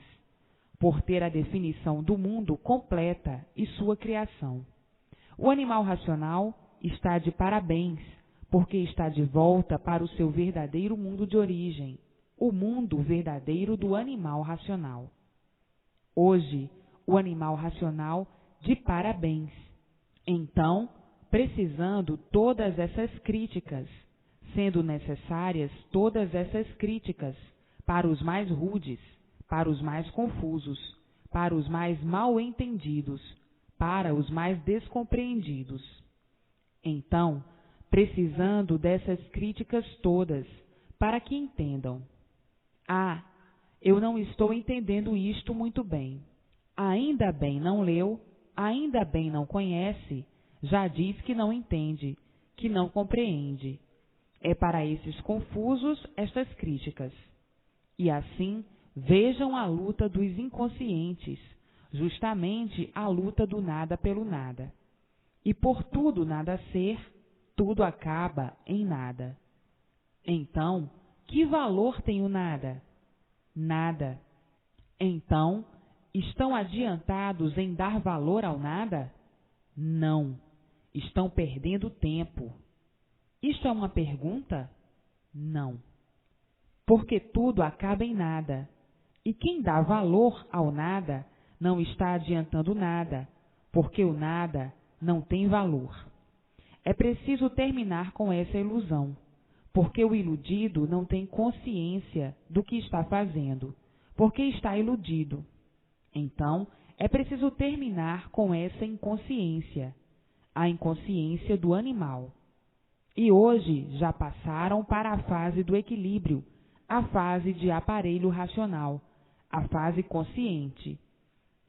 por ter a definição do mundo completa e sua criação. O animal racional está de parabéns, porque está de volta para o seu verdadeiro mundo de origem, o mundo verdadeiro do animal racional. Hoje, o animal racional de parabéns. Então, precisando todas essas críticas, sendo necessárias todas essas críticas para os mais rudes, para os mais confusos, para os mais mal entendidos, para os mais descompreendidos. Então, precisando dessas críticas todas, para que entendam. Ah, eu não estou entendendo isto muito bem. Ainda bem não leu, ainda bem não conhece, já diz que não entende, que não compreende. É para esses confusos estas críticas. E assim, vejam a luta dos inconscientes, justamente a luta do nada pelo nada. E por tudo nada ser, tudo acaba em nada. Então, que valor tem o nada? Nada. Então, estão adiantados em dar valor ao nada? Não. Estão perdendo tempo. Isto é uma pergunta? Não. Porque tudo acaba em nada. E quem dá valor ao nada não está adiantando nada, porque o nada não tem valor. É preciso terminar com essa ilusão, porque o iludido não tem consciência do que está fazendo, porque está iludido. Então, é preciso terminar com essa inconsciência, a inconsciência do animal. E hoje já passaram para a fase do equilíbrio, a fase de aparelho racional, a fase consciente.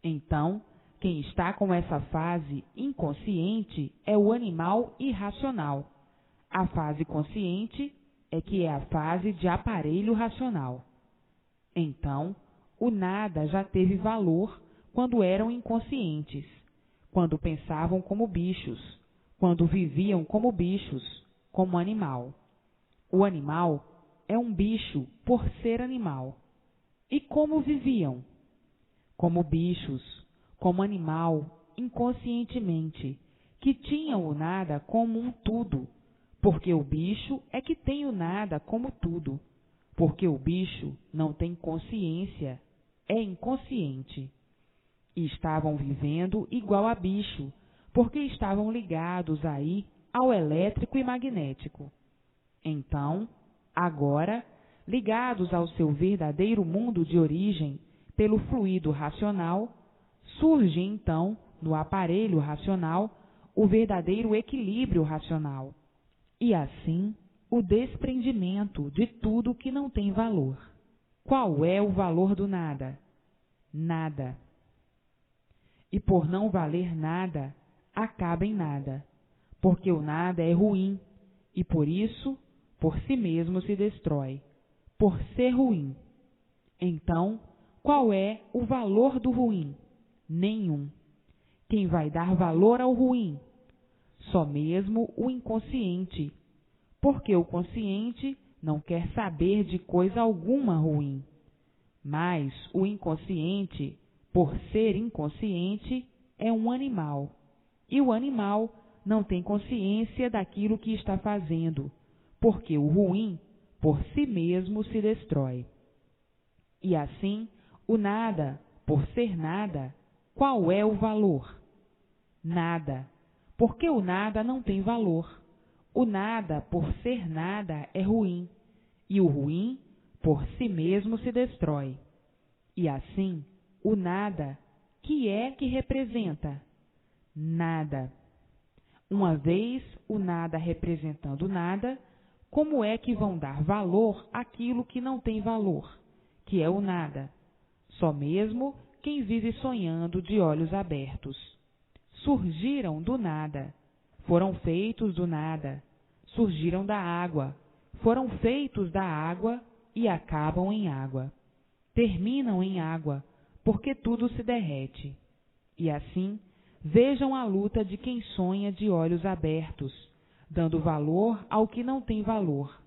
Então, quem está com essa fase inconsciente é o animal irracional. A fase consciente é que é a fase de aparelho racional. Então, o nada já teve valor quando eram inconscientes, quando pensavam como bichos, quando viviam como bichos, como animal. O animal é um bicho por ser animal. E como viviam? Como bichos, como animal, inconscientemente, que tinham o nada como um tudo, porque o bicho é que tem o nada como tudo, porque o bicho não tem consciência, é inconsciente. E estavam vivendo igual a bicho, porque estavam ligados aí ao elétrico e magnético. Então, agora, ligados ao seu verdadeiro mundo de origem pelo fluido racional, surge então, no aparelho racional, o verdadeiro equilíbrio racional. E assim, o desprendimento de tudo que não tem valor. Qual é o valor do nada? Nada. E por não valer nada, acaba em nada, porque o nada é ruim, e por isso, por si mesmo se destrói, por ser ruim. Então, qual é o valor do ruim? Nenhum. Quem vai dar valor ao ruim? Só mesmo o inconsciente, porque o consciente não quer saber de coisa alguma ruim. Mas o inconsciente, por ser inconsciente, é um animal. E o animal não tem consciência daquilo que está fazendo, porque o ruim, por si mesmo, se destrói. E assim, o nada, por ser nada, qual é o valor? Nada, porque o nada não tem valor. O nada, por ser nada, é ruim, e o ruim, por si mesmo, se destrói. E assim, o nada, que é que representa? Nada. Uma vez o nada representando nada, como é que vão dar valor àquilo que não tem valor, que é o nada. Só mesmo quem vive sonhando de olhos abertos. Surgiram do nada, foram feitos do nada, surgiram da água, foram feitos da água e acabam em água. Terminam em água, porque tudo se derrete. E assim, vejam a luta de quem sonha de olhos abertos, dando valor ao que não tem valor,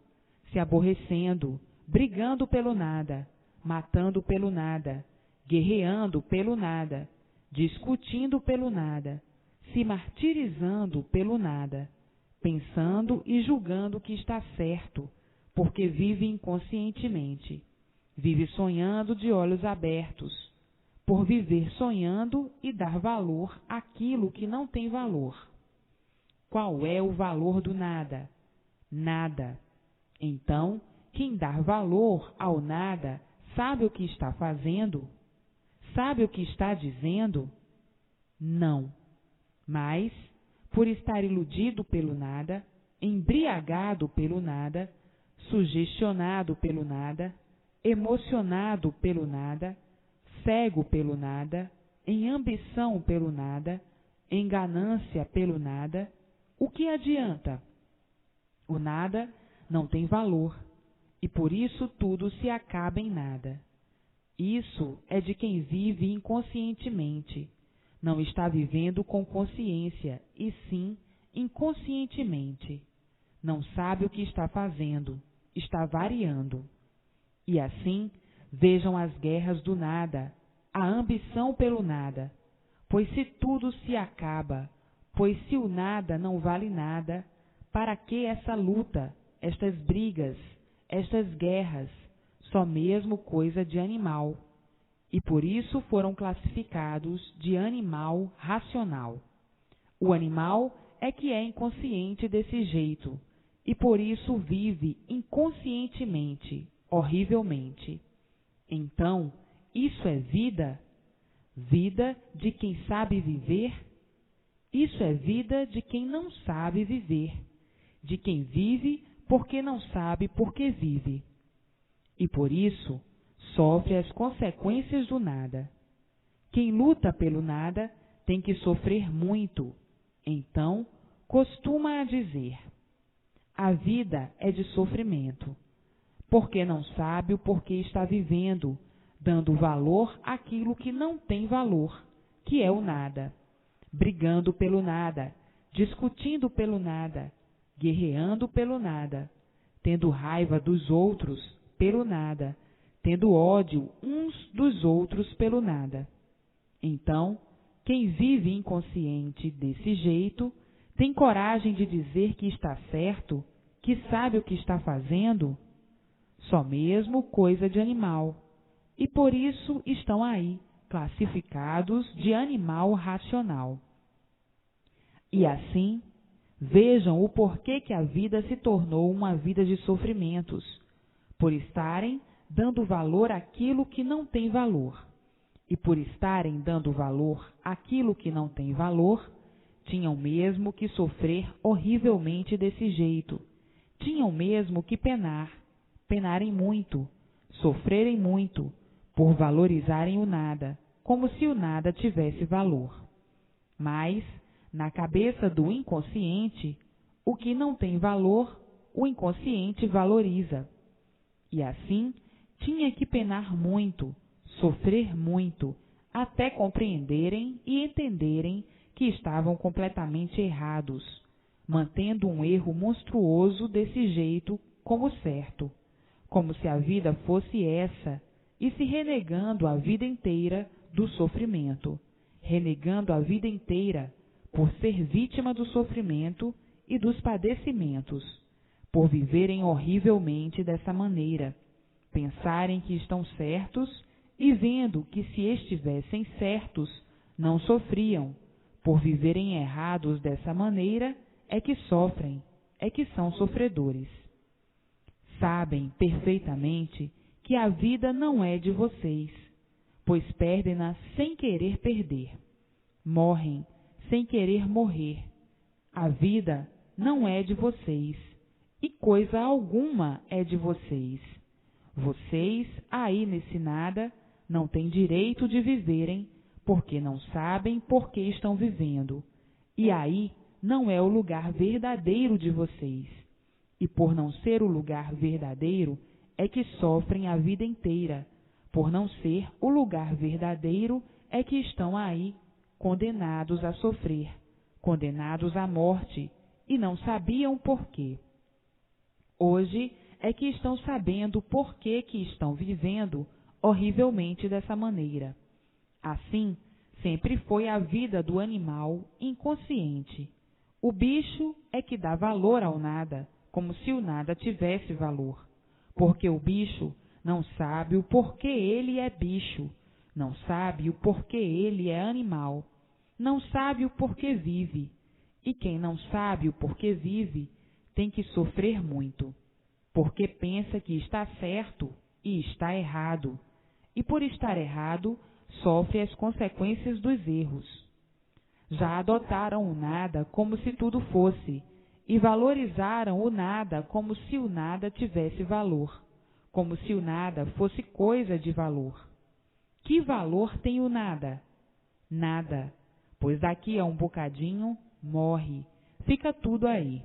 se aborrecendo, brigando pelo nada, matando pelo nada, guerreando pelo nada, discutindo pelo nada, se martirizando pelo nada, pensando e julgando que está certo, porque vive inconscientemente, vive sonhando de olhos abertos, por viver sonhando e dar valor àquilo que não tem valor. Qual é o valor do nada? Nada. Então, quem dá valor ao nada sabe o que está fazendo? Sabe o que está dizendo? Não. Mas, por estar iludido pelo nada, embriagado pelo nada, sugestionado pelo nada, emocionado pelo nada, cego pelo nada, em ambição pelo nada, em ganância pelo nada, o que adianta? O nada não tem valor, e por isso tudo se acaba em nada. Isso é de quem vive inconscientemente. Não está vivendo com consciência, e sim inconscientemente. Não sabe o que está fazendo, está variando. E assim, vejam as guerras do nada, a ambição pelo nada. Pois se tudo se acaba, pois se o nada não vale nada, para que essa luta, estas brigas, estas guerras, só mesmo coisa de animal? E por isso foram classificados de animal racional. O animal é que é inconsciente desse jeito, e por isso vive inconscientemente, horrivelmente. Então, isso é vida? Vida de quem sabe viver? Isso é vida de quem não sabe viver, de quem vive porque não sabe por que vive. E por isso, sofre as consequências do nada. Quem luta pelo nada tem que sofrer muito. Então, costuma dizer: a vida é de sofrimento, porque não sabe o porquê está vivendo, dando valor àquilo que não tem valor, que é o nada, brigando pelo nada, discutindo pelo nada, guerreando pelo nada, tendo raiva dos outros pelo nada, tendo ódio uns dos outros pelo nada. Então, quem vive inconsciente desse jeito, tem coragem de dizer que está certo, que sabe o que está fazendo? Só mesmo coisa de animal. E por isso estão aí, classificados de animal racional. E assim, vejam o porquê que a vida se tornou uma vida de sofrimentos, por estarem dando valor àquilo que não tem valor. E por estarem dando valor àquilo que não tem valor, tinham mesmo que sofrer horrivelmente desse jeito. Tinham mesmo que penarem muito, sofrerem muito, por valorizarem o nada, como se o nada tivesse valor. Mas, na cabeça do inconsciente, o que não tem valor, o inconsciente valoriza. E assim, tinha que penar muito, sofrer muito, até compreenderem e entenderem que estavam completamente errados, mantendo um erro monstruoso desse jeito como certo, como se a vida fosse essa, e se renegando a vida inteira do sofrimento, renegando a vida inteira por ser vítima do sofrimento e dos padecimentos, por viverem horrivelmente dessa maneira, pensarem que estão certos e vendo que se estivessem certos não sofriam, por viverem errados dessa maneira é que sofrem, é que são sofredores. Sabem perfeitamente que a vida não é de vocês, pois perdem-na sem querer perder. Morrem sem querer morrer. A vida não é de vocês, e coisa alguma é de vocês. Vocês, aí nesse nada, não têm direito de viverem, porque não sabem por que estão vivendo. E aí não é o lugar verdadeiro de vocês. E por não ser o lugar verdadeiro, é que sofrem a vida inteira. Por não ser o lugar verdadeiro, é que estão aí, condenados a sofrer, condenados à morte, e não sabiam por quê. Hoje é que estão sabendo por que estão vivendo horrivelmente dessa maneira. Assim, sempre foi a vida do animal inconsciente. O bicho é que dá valor ao nada, como se o nada tivesse valor. Porque o bicho não sabe o porquê ele é bicho, não sabe o porquê ele é animal, não sabe o porquê vive. E quem não sabe o porquê vive tem que sofrer muito, porque pensa que está certo e está errado, e por estar errado sofre as consequências dos erros. Já adotaram o nada como se tudo fosse, e valorizaram o nada como se o nada tivesse valor, como se o nada fosse coisa de valor. Que valor tem o nada? Nada, pois daqui a um bocadinho morre, fica tudo aí.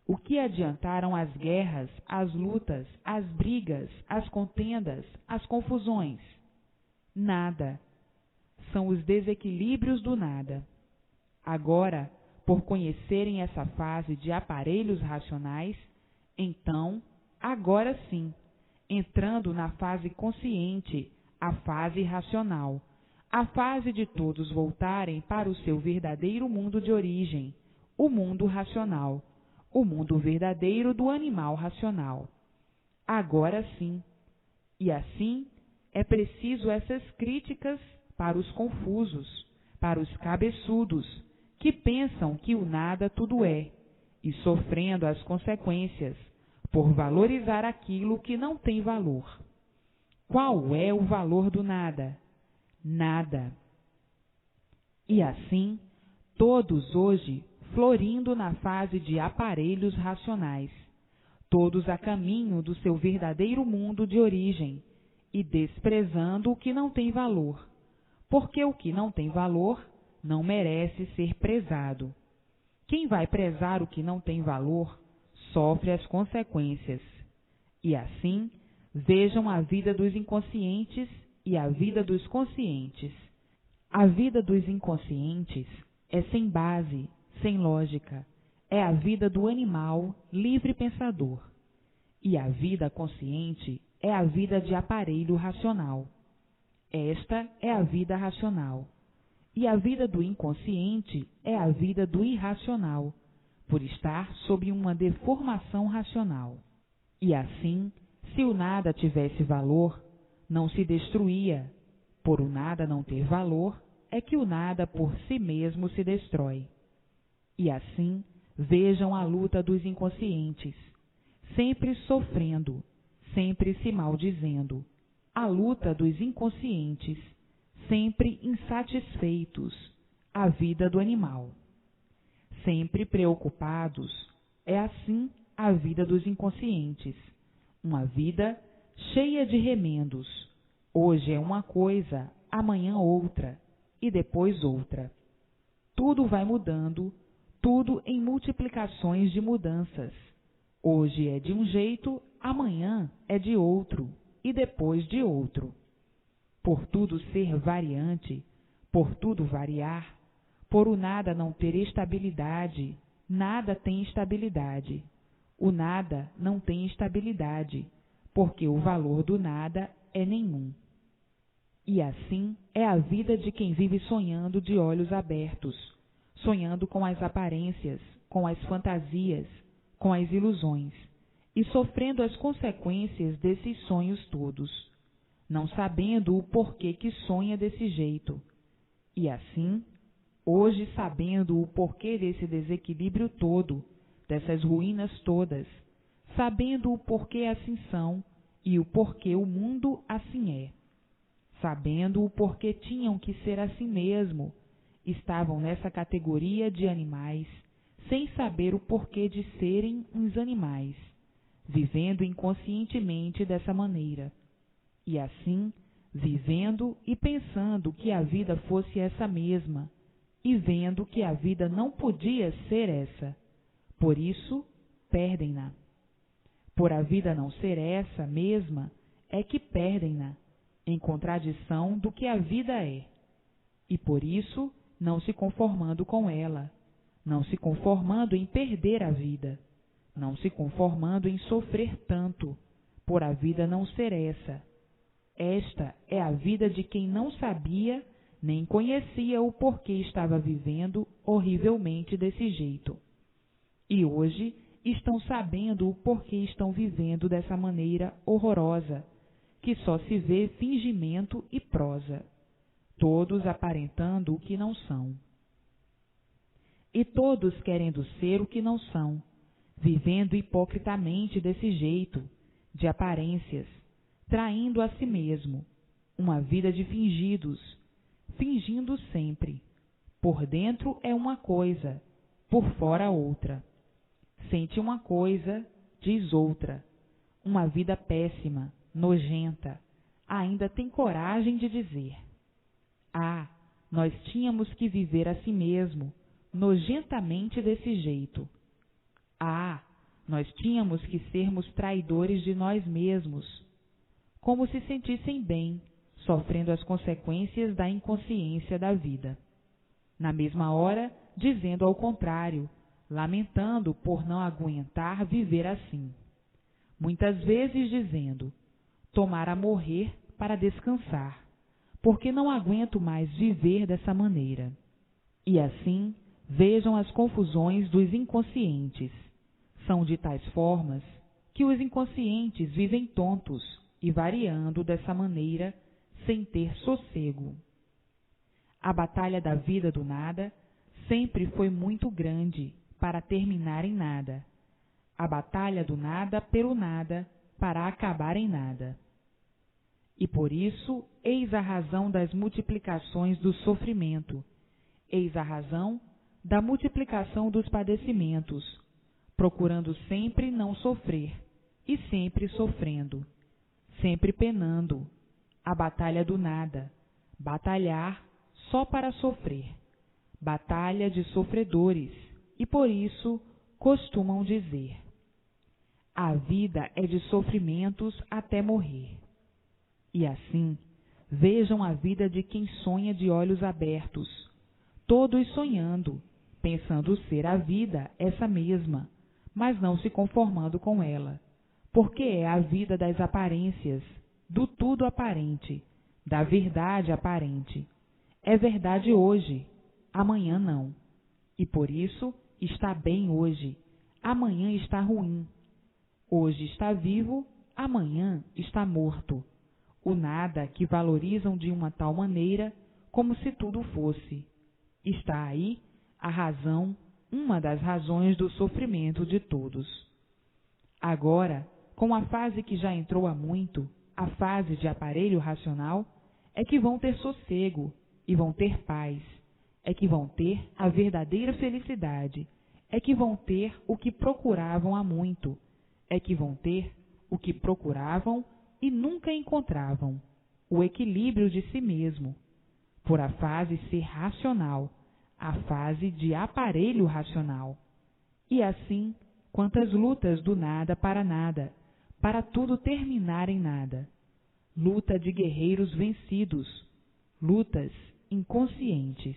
O que adiantaram as guerras, as lutas, as brigas, as contendas, as confusões? Nada. São os desequilíbrios do nada. Agora, por conhecerem essa fase de aparelhos racionais, então, agora sim, entrando na fase consciente, a fase racional, a fase de todos voltarem para o seu verdadeiro mundo de origem, o mundo racional, o mundo verdadeiro do animal racional. Agora sim. E assim é preciso essas críticas para os confusos, para os cabeçudos, que pensam que o nada tudo é, e sofrendo as consequências, por valorizar aquilo que não tem valor. Qual é o valor do nada? Nada. E assim, todos hoje florindo na fase de aparelhos racionais, todos a caminho do seu verdadeiro mundo de origem, e desprezando o que não tem valor, porque o que não tem valor não merece ser prezado. Quem vai prezar o que não tem valor sofre as consequências. E assim, vejam a vida dos inconscientes e a vida dos conscientes. A vida dos inconscientes é sem base, sem lógica. É a vida do animal livre pensador. E a vida consciente é a vida de aparelho racional. Esta é a vida racional. E a vida do inconsciente é a vida do irracional, por estar sob uma deformação racional. E assim, se o nada tivesse valor, não se destruía. Por o nada não ter valor, é que o nada por si mesmo se destrói. E assim, vejam a luta dos inconscientes, sempre sofrendo, sempre se maldizendo. A luta dos inconscientes, sempre insatisfeitos, a vida do animal. Sempre preocupados, é assim a vida dos inconscientes, uma vida cheia de remendos. Hoje é uma coisa, amanhã outra, e depois outra. Tudo vai mudando, tudo em multiplicações de mudanças. Hoje é de um jeito, amanhã é de outro, e depois de outro. Por tudo ser variante, por tudo variar, por o nada não ter estabilidade, nada tem estabilidade. O nada não tem estabilidade, porque o valor do nada é nenhum. E assim é a vida de quem vive sonhando de olhos abertos, sonhando com as aparências, com as fantasias, com as ilusões, e sofrendo as consequências desses sonhos todos, não sabendo o porquê que sonha desse jeito. E assim, hoje sabendo o porquê desse desequilíbrio todo, dessas ruínas todas, sabendo o porquê assim são e o porquê o mundo assim é, sabendo o porquê tinham que ser assim mesmo, estavam nessa categoria de animais, sem saber o porquê de serem uns animais, vivendo inconscientemente dessa maneira, e assim, vivendo e pensando que a vida fosse essa mesma, e vendo que a vida não podia ser essa. Por isso, perdem-na. Por a vida não ser essa mesma, é que perdem-na, em contradição do que a vida é. E por isso, não se conformando com ela, não se conformando em perder a vida, não se conformando em sofrer tanto, por a vida não ser essa. Esta é a vida de quem não sabia nem conhecia o porquê estava vivendo horrivelmente desse jeito. E hoje estão sabendo o porquê estão vivendo dessa maneira horrorosa, que só se vê fingimento e prosa, todos aparentando o que não são. E todos querendo ser o que não são, vivendo hipocritamente desse jeito, de aparências, traindo a si mesmo, uma vida de fingidos, fingindo sempre. Por dentro é uma coisa, por fora outra. Sente uma coisa, diz outra. Uma vida péssima, nojenta, ainda tem coragem de dizer: ah, nós tínhamos que viver a si mesmo, nojentamente desse jeito. Ah, nós tínhamos que sermos traidores de nós mesmos, como se sentissem bem, sofrendo as consequências da inconsciência da vida. Na mesma hora, dizendo ao contrário, lamentando por não aguentar viver assim. Muitas vezes dizendo: tomara morrer para descansar, porque não aguento mais viver dessa maneira. E assim, vejam as confusões dos inconscientes. São de tais formas que os inconscientes vivem tontos e variando dessa maneira sem ter sossego. A batalha da vida do nada sempre foi muito grande para terminar em nada. A batalha do nada pelo nada para acabar em nada. E por isso, eis a razão das multiplicações do sofrimento, eis a razão da multiplicação dos padecimentos, procurando sempre não sofrer, e sempre sofrendo, sempre penando, a batalha do nada, batalhar só para sofrer, batalha de sofredores, e por isso costumam dizer: a vida é de sofrimentos até morrer. E assim, vejam a vida de quem sonha de olhos abertos, todos sonhando, pensando ser a vida essa mesma, mas não se conformando com ela, porque é a vida das aparências, do tudo aparente, da verdade aparente. É verdade hoje, amanhã não. E por isso está bem hoje, amanhã está ruim. Hoje está vivo, amanhã está morto. O nada que valorizam de uma tal maneira, como se tudo fosse. Está aí a razão, uma das razões do sofrimento de todos. Agora, com a fase que já entrou há muito, a fase de aparelho racional, é que vão ter sossego e vão ter paz, é que vão ter a verdadeira felicidade, é que vão ter o que procuravam há muito, é que vão ter o que procuravam e nunca encontravam, o equilíbrio de si mesmo, por a fase ser racional, a fase de aparelho racional. E assim, quantas lutas do nada, para tudo terminar em nada. Luta de guerreiros vencidos, lutas inconscientes.